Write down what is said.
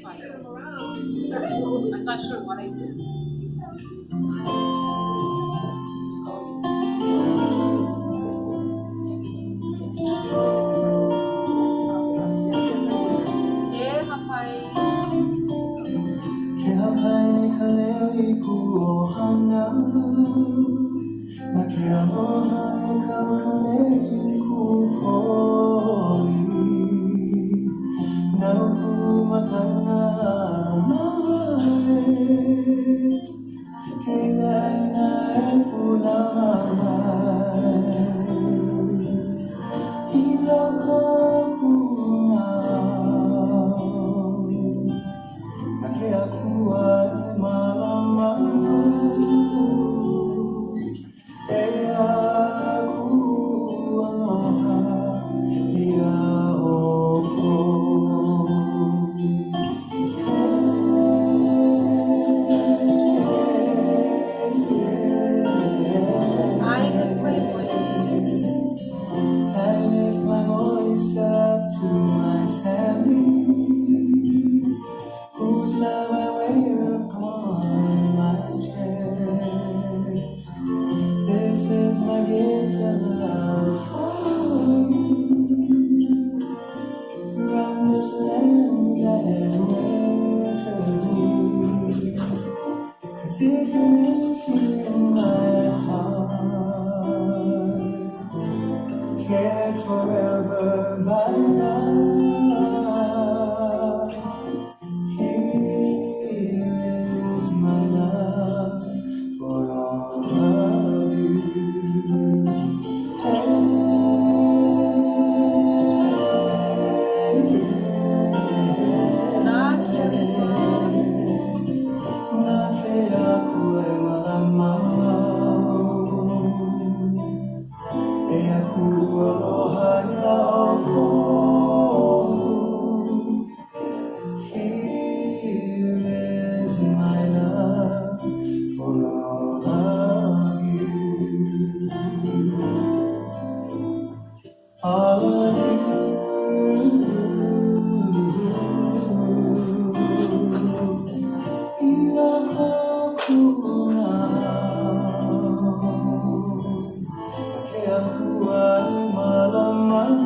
fine. I'm not sure what I did. Eh, hapay. Kaya kaleli kuohana na kaya mohai kaleli kuhoi na kumatana mare kaya na pulamai iloko kuna Ake aku ay malamang aku aloha ia oko I lift my voice. I lift my voice up to my family whose love I wear upon my chest. This is my gift of love for you from this land that is nurtured me. 'Cause it lives in my heart, cared forever by love. Here is my love for all of you. Nakaya aku ay malamang aku aloha na ako. Here is my love for all of you. All of you. Ilaha kuna. Kaya aku ay malamang